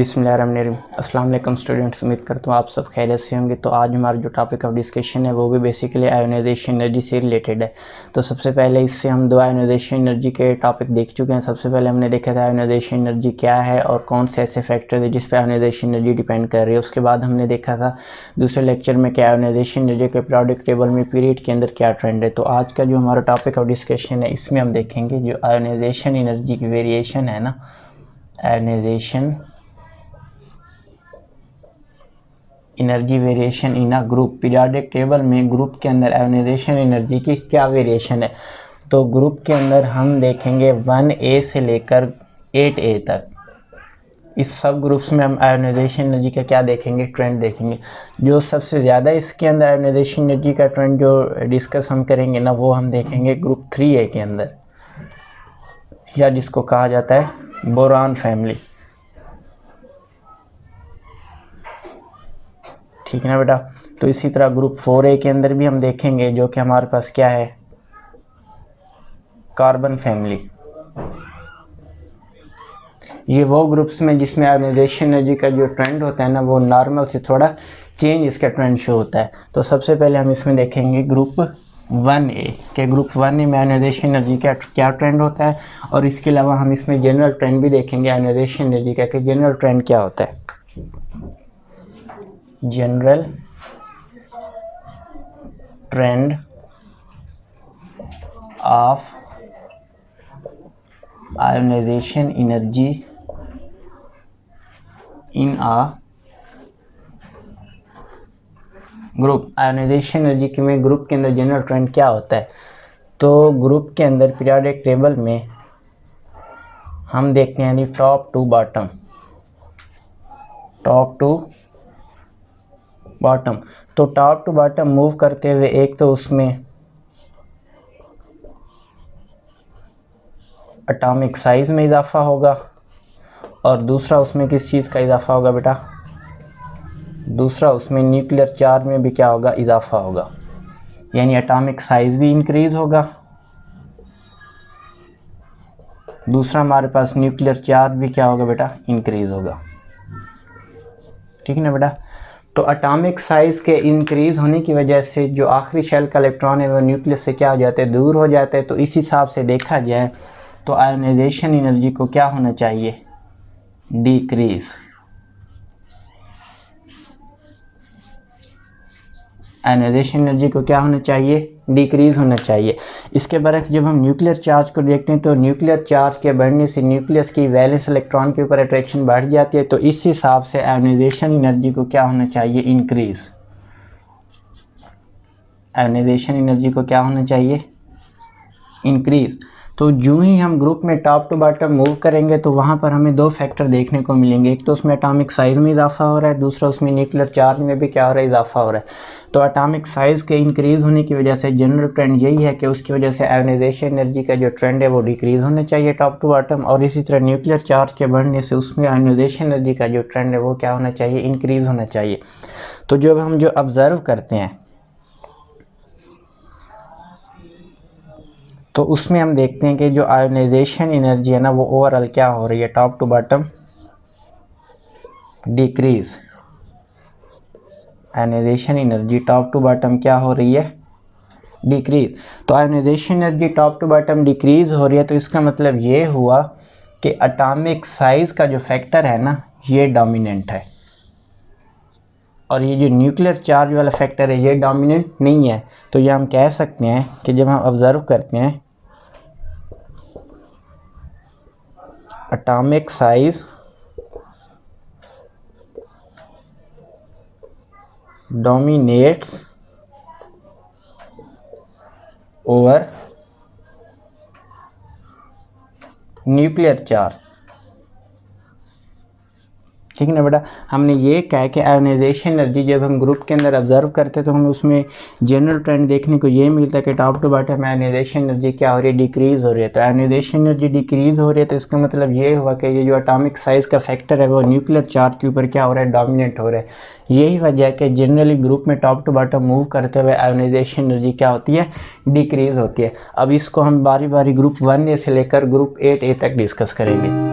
बिस्मिल्लाहिर्रहमानिर्रहीम। अस्सलाम वालेकुम स्टूडेंट्स, उम्मीद करता हूँ आप सब खैरियत से होंगे। तो आज हमारा जो टॉपिक ऑफ डिस्कशन है वो भी बेसिकली आयोनाइजेशन एनर्जी से रिलेटेड है। तो सबसे पहले इससे हम दो आयोनाइजेशन एनर्जी के टॉपिक देख चुके हैं। सबसे पहले हमने देखा था आयोनाइजेशन एनर्जी क्या है और कौन से ऐसे फैक्टर है जिस पर आयोनाइजेशन एनर्जी डिपेंड कर रही है। उसके बाद हमने देखा था दूसरे लेक्चर में कि आयोनाइजेशन एनर्जी के पीरियोडिक टेबल में पीरियड के अंदर क्या ट्रेंड है। तो आज का जो हमारा टॉपिक ऑफ डिस्कशन है इसमें हम देखेंगे जो आयोनाइजेशन एनर्जी की वेरिएशन है ना, ionization energy variation in a group. Periodic table में ग्रुप के अंदर आयोनाइजेशन एनर्जी की क्या वेरिएशन है। तो ग्रुप के अंदर हम देखेंगे 1A से लेकर 8A तक। इस सब ग्रुप्स में हम आयोनाइजेशन एनर्जी का क्या देखेंगे, ट्रेंड देखेंगे। जो सबसे ज़्यादा इसके अंदर आयोनाइजेशन एनर्जी का ट्रेंड जो डिस्कस हम करेंगे ना, वो हम देखेंगे ग्रुप 3A के अंदर, या जिसको कहा जाता है बोरान फैमिली। ठीक है ना बेटा। तो इसी तरह ग्रुप 4A के अंदर भी हम देखेंगे जो कि हमारे पास क्या है, कार्बन फैमिली। ये वो ग्रुप्स में जिसमें आयोनाइजेशन एनर्जी का जो ट्रेंड होता है ना, वो नॉर्मल से थोड़ा चेंज इसका ट्रेंड शो होता है। तो सबसे पहले हम इसमें देखेंगे ग्रुप 1A के। ग्रुप 1A में आयोनाइजेशन एनर्जी का क्या ट्रेंड होता है, और इसके अलावा हम इसमें जनरल ट्रेंड भी देखेंगे आयोनाइजेशन एनर्जी का कि जनरल ट्रेंड क्या होता है। General trend of ionization energy in a group. Ionization energy के में ग्रुप के अंदर जनरल ट्रेंड क्या होता है। तो ग्रुप के अंदर पीरियोडिक टेबल में हम देखते हैं यानी top to bottom, top to bottom. तो टॉप टू बॉटम मूव करते हुए एक तो उसमें एटॉमिक साइज में इजाफा होगा, और दूसरा उसमें किस चीज़ का इजाफा होगा बेटा, दूसरा उसमें न्यूक्लियर चार्ज में भी क्या होगा, इजाफा होगा। यानी एटॉमिक साइज भी इंक्रीज होगा, दूसरा हमारे पास न्यूक्लियर चार्ज भी क्या होगा बेटा, इंक्रीज होगा। ठीक है ना बेटा। तो एटॉमिक साइज के इंक्रीज होने की वजह से जो आखिरी शेल का इलेक्ट्रॉन है वो न्यूक्लियस से क्या हो जाता है, दूर हो जाता है। तो इस हिसाब से देखा जाए तो आयोनाइजेशन एनर्जी को क्या होना चाहिए, डिक्रीज। आयोनाइजेशन एनर्जी को क्या होना चाहिए, डिक्रीज होना चाहिए। इसके बरक्स जब हम न्यूक्लियर चार्ज को देखते हैं तो न्यूक्लियर चार्ज के बढ़ने से न्यूक्लियस की वैलेंस इलेक्ट्रॉन के ऊपर अट्रैक्शन बढ़ जाती है। तो इस हिसाब से आयोनाइजेशन एनर्जी को क्या होना चाहिए, इंक्रीज। आयोनाइजेशन एनर्जी को क्या होना चाहिए, इंक्रीज। तो जो ही हम ग्रुप में टॉप टू बॉटम मूव करेंगे तो वहाँ पर हमें दो फैक्टर देखने को मिलेंगे। एक तो उसमें एटॉमिक साइज़ में इजाफा हो रहा है, दूसरा उसमें न्यूक्लियर चार्ज में भी क्या हो रहा है, इजाफा हो रहा है। तो एटॉमिक साइज़ के इंक्रीज़ होने की वजह से जनरल ट्रेंड यही है कि उसकी वजह से आयोनाइजेशन एनर्जी का जो ट्रेंड है वो डिक्रीज़ होना चाहिए टॉप टू बॉटम, और इसी तरह न्यूक्लियर चार्ज के बढ़ने से उसमें आयोनाइजेशन एनर्जी का जो ट्रेंड है वो क्या होना चाहिए, इंक्रीज़ होना चाहिए। तो जब हम जो ऑब्ज़र्व करते हैं तो उसमें हम देखते हैं कि जो आयोनाइजेशन एनर्जी है ना वो ओवरऑल क्या हो रही है, top to bottom decrease. Ionization energy top to bottom क्या हो रही है, डिक्रीज। तो ionization energy top to bottom decrease हो रही है, तो इसका मतलब ये हुआ कि एटॉमिक साइज का जो फैक्टर है ना ये डोमिनेंट है, और ये जो न्यूक्लियर चार्ज वाला फैक्टर है ये डोमिनेंट नहीं है। तो ये हम कह सकते हैं कि जब हम ऑब्जर्व करते हैं atomic size dominates over nuclear charge. ठीक है ना बेटा। हमने ये कहा कि आयोनाइजेशन एनर्जी जब हम ग्रुप के अंदर ऑब्जर्व करते हैं तो हमें उसमें जनरल ट्रेंड देखने को ये मिलता है कि top to bottom ionization energy क्या हो रही है, डिक्रीज़ हो रही है। तो आयोनाइजेशन एनर्जी डिक्रीज़ हो रही है तो इसका मतलब ये हुआ कि ये जो एटॉमिक साइज़ का फैक्टर है वो न्यूक्लियर चार्ज के ऊपर क्या हो रहा है, डोमिनेट हो रहा है। यही वजह है कि जनरली ग्रुप में टॉप टू बॉटम मूव करते हुए आयोनाइजेशन एनर्जी क्या होती है, डिक्रीज़ होती है। अब इसको हम बारी बारी ग्रुप 1A से लेकर ग्रुप 8A तक डिस्कस करेंगे।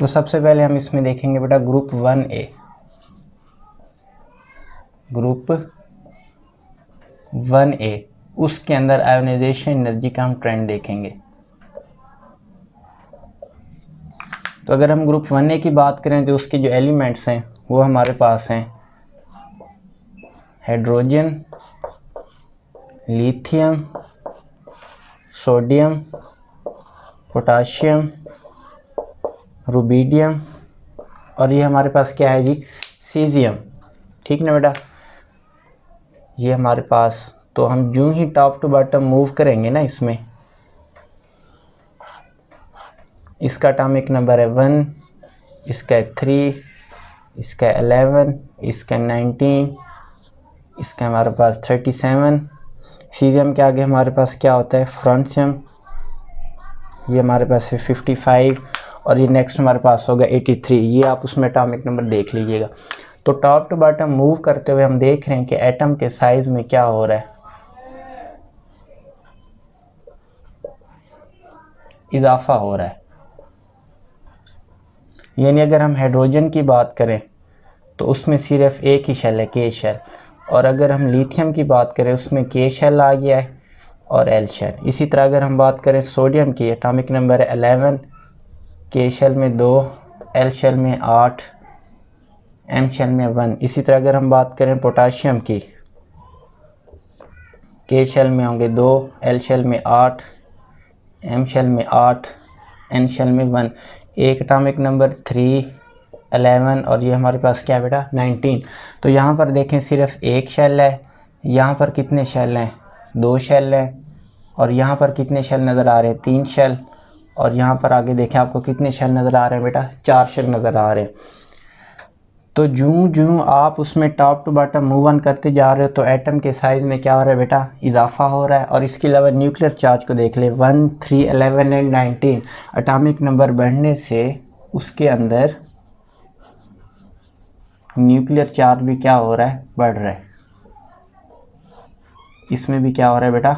तो सबसे पहले हम इसमें देखेंगे बेटा ग्रुप 1A। ग्रुप 1A उसके अंदर आयोनाइजेशन एनर्जी का हम ट्रेंड देखेंगे। तो अगर हम ग्रुप 1A की बात करें तो उसके जो एलिमेंट्स हैं वो हमारे पास हैं hydrogen, lithium, sodium, potassium, rubidium और ये हमारे पास क्या है जी, सीजियम। ठीक ना बेटा, ये हमारे पास। तो हम जो ही टॉप टू बॉटम मूव करेंगे ना इसमें, इसका एटॉमिक नंबर है 1, इसका है 3, इसका 11, इसका 19, इसका हमारे पास 37। सीजियम के आगे हमारे पास क्या होता है, फ्रांसियम, ये हमारे पास है 55 और ये नेक्स्ट हमारे पास होगा 83। ये आप उसमें एटॉमिक नंबर देख लीजिएगा। तो टॉप टू बॉटम मूव करते हुए हम देख रहे हैं कि एटम के साइज में क्या हो रहा है, इजाफा हो रहा है। यानी अगर हम हाइड्रोजन की बात करें तो उसमें सिर्फ एक ही शेल है, के शेल, और अगर हम लिथियम की बात करें उसमें के शेल आ गया है और एल शेल। इसी तरह अगर हम बात करें सोडियम की, एटॉमिक नंबर है 11, के शेल में 2, एल शेल में 8, एम शेल में 1। इसी तरह अगर हम बात करें पोटाशियम की, के शेल में होंगे 2, एल शेल में 8, एम शेल में 8, एन शेल में 1। एक एटॉमिक नंबर 3, 11 और ये हमारे पास क्या है बेटा, 19। तो यहाँ पर देखें सिर्फ एक शेल है, यहाँ पर कितने शेल हैं, 2 शेल हैं, और यहाँ पर कितने शेल नज़र आ रहे हैं, 3 शेल, और यहाँ पर आगे देखें आपको कितने शेल नज़र आ रहे हैं बेटा, 4 शेल नज़र आ रहे हैं। तो जूं जूं आप उसमें top to bottom move on करते जा रहे हो तो एटम के साइज़ में क्या हो रहा है बेटा, इजाफा हो रहा है। और इसके अलावा न्यूक्लियर चार्ज को देख ले, 1, 3, 11 एंड 19। एटॉमिक नंबर बढ़ने से उसके अंदर न्यूक्लियर चार्ज भी क्या हो रहा है, बढ़ रहा है। इसमें भी क्या हो रहा है बेटा,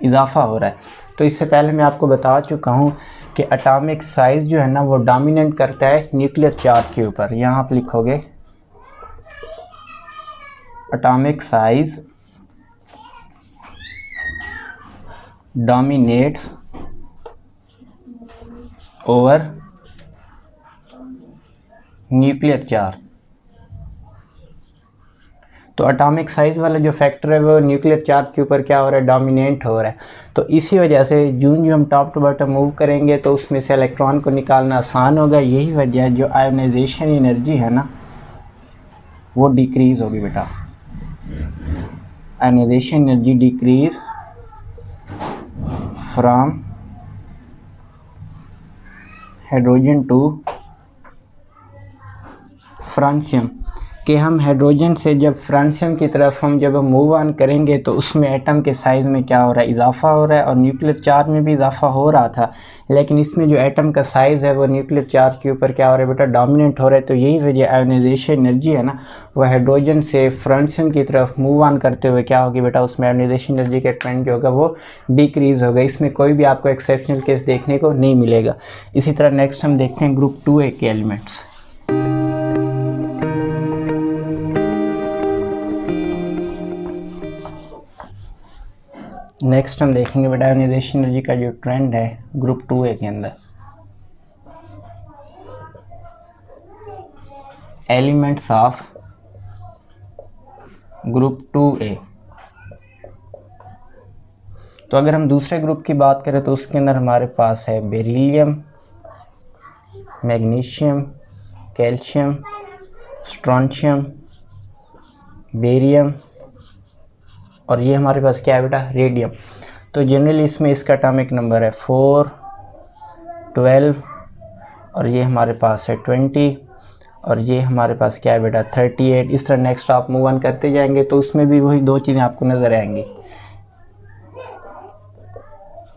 इजाफा हो रहा है। तो इससे पहले मैं आपको बता चुका हूँ कि एटॉमिक साइज जो है ना वो डोमिनेट करता है न्यूक्लियर चार्ज के ऊपर। यहाँ आप लिखोगे atomic size dominates over nuclear charge. तो एटॉमिक साइज वाला जो फैक्टर है वो न्यूक्लियर चार्ज के ऊपर क्या हो रहा है, डोमिनेट हो रहा है। तो इसी वजह से जो हम टॉप टू बॉटम मूव करेंगे तो उसमें से इलेक्ट्रॉन को निकालना आसान होगा। यही वजह है जो आयोनाइजेशन एनर्जी है ना वो डिक्रीज होगी बेटा। Ionization energy decrease from hydrogen to francium, कि हम हाइड्रोजन से जब फ्रांसियम की तरफ जब मूव ऑन करेंगे तो उसमें एटम के साइज़ में क्या हो रहा है, इजाफा हो रहा है। और न्यूक्लियर चार्ज में भी इजाफा हो रहा था, लेकिन इसमें जो एटम का साइज़ है वो न्यूक्लियर चार्ज के ऊपर क्या हो रहा है बेटा, डोमिनेट हो रहा है। तो यही वजह आयोनाइजेशन एनर्जी है ना वो हाइड्रोजन से फ्रांसियम की तरफ मूव ऑन करते हुए क्या होगी बेटा, उसमें आयोनाइजेशन एनर्जी का ट्रेंड जो होगा वो डिक्रीज़ होगा। इसमें कोई भी आपको एक्सेप्शनल केस देखने को नहीं मिलेगा। इसी तरह नेक्स्ट हम देखते हैं ग्रुप 2A के एलिमेंट्स। नेक्स्ट हम देखेंगे बेटा आयोनाइजेशन एनर्जी का जो ट्रेंड है ग्रुप 2A के अंदर। Elements of group 2A। तो अगर हम दूसरे ग्रुप की बात करें तो उसके अंदर हमारे पास है beryllium, magnesium, calcium, strontium, barium और ये हमारे पास क्या है बेटा, रेडियम। तो जनरली इसमें इसका एटॉमिक नंबर है 4, 12 और ये हमारे पास है 20 और ये हमारे पास क्या है बेटा, 38। इस तरह नेक्स्ट आप मूव ऑन करते जाएंगे तो उसमें भी वही 2 चीज़ें आपको नज़र आएंगी।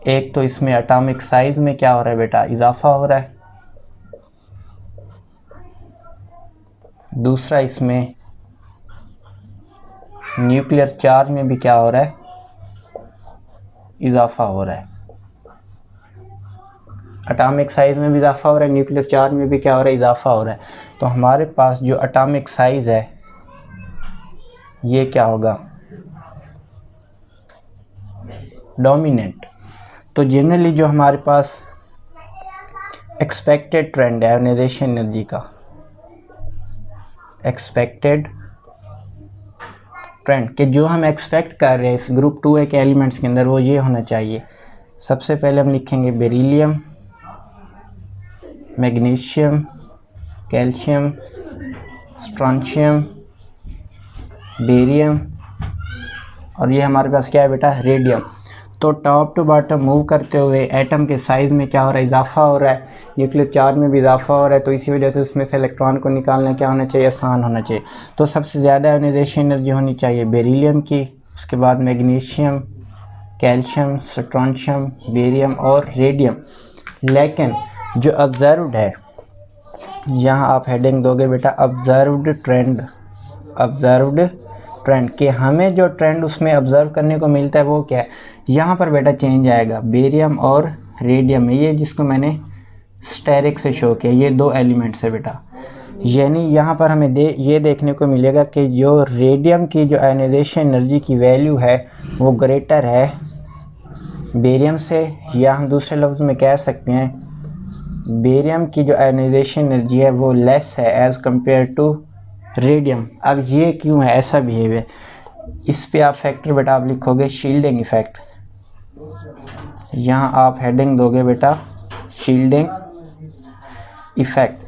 एक तो इसमें एटॉमिक साइज में क्या हो रहा है बेटा, इजाफा हो रहा है। दूसरा इसमें न्यूक्लियर चार्ज में भी क्या हो रहा है, इजाफा हो रहा है। एटॉमिक साइज़ में भी इजाफा हो रहा है, न्यूक्लियर चार्ज में भी क्या हो रहा है, इजाफा हो रहा है। तो हमारे पास जो एटॉमिक साइज़ है ये क्या होगा, डोमिनेंट। तो जनरली जो हमारे पास एक्सपेक्टेड ट्रेंड है आयोनाइजेशन एनर्जी का, एक्सपेक्टेड ट्रेंड कि जो हम एक्सपेक्ट कर रहे हैं इस ग्रुप 2A के एलिमेंट्स के अंदर, वो ये होना चाहिए। सबसे पहले हम लिखेंगे beryllium, magnesium, calcium, strontium, barium, और ये हमारे पास क्या है बेटा, रेडियम। तो टॉप टू बॉटम मूव करते हुए एटम के साइज़ में क्या हो रहा है, इजाफा हो रहा है, न्यूक्लियर चार्ज में भी इजाफा हो रहा है। तो इसी वजह से उसमें से इलेक्ट्रॉन को निकालना क्या होना चाहिए, आसान होना चाहिए। तो सबसे ज़्यादा आयोनाइजेशन एनर्जी होनी चाहिए बेरिलियम की, उसके बाद मैग्नीशियम, कैल्शियम, स्ट्रॉन्शियम, बेरियम और रेडियम। लेकिन जो ऑब्जर्व्ड है, यहाँ आप हेडिंग दोगे बेटा ऑब्जर्व्ड ट्रेंड, ऑब्जर्व्ड ट्रेंड कि हमें जो ट्रेंड उसमें ऑब्जर्व करने को मिलता है वो क्या है। यहाँ पर बेटा चेंज आएगा बेरियम और रेडियम में, ये जिसको मैंने स्टेरिक से शो किया, ये दो एलिमेंट्स है बेटा। यानी यहाँ पर हमें ये देखने को मिलेगा कि जो रेडियम की जो आयोनाइजेशन एनर्जी की वैल्यू है वो ग्रेटर है बेरियम से, या हम दूसरे लफ्ज़ में कह सकते हैं बेरियम की जो आयोनाइजेशन एनर्जी है वो लेस है एज़ कम्पेयर टू रेडियम। अब ये क्यों है ऐसा बिहेवियर, इस पे आप फैक्टर बेटा आप लिखोगे शील्डिंग इफ़ेक्ट। यहाँ आप हेडिंग दोगे बेटा शील्डिंग इफ़ेक्ट।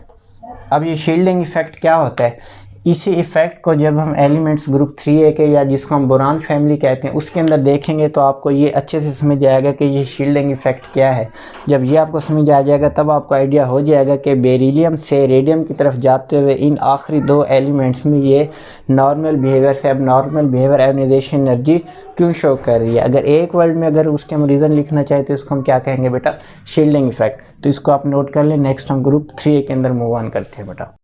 अब ये शील्डिंग इफ़ेक्ट क्या होता है, इसी इफ़ेक्ट को जब हम एलिमेंट्स ग्रुप 3A के या जिसको हम बोरान फैमिली कहते हैं उसके अंदर देखेंगे तो आपको ये अच्छे से समझ आएगा कि ये शील्डिंग इफ़ेक्ट क्या है। जब ये आपको समझ आ जाएगा तब आपको आइडिया हो जाएगा कि बेरिलियम से रेडियम की तरफ जाते हुए इन आखिरी दो एलिमेंट्स में ये नॉर्मल बिहेवियर से अब नॉर्मल बिहेवियर आयोनाइजेशन एनर्जी क्यों शो कर रही है। अगर एक वर्ड में अगर उसके हम रीज़न लिखना चाहें तो इसको हम क्या कहेंगे बेटा, शील्डिंग इफ़ेक्ट। तो इसको आप नोट कर लें। नेक्स्ट हम ग्रुप 3A के अंदर मूव ऑन करते हैं बेटा।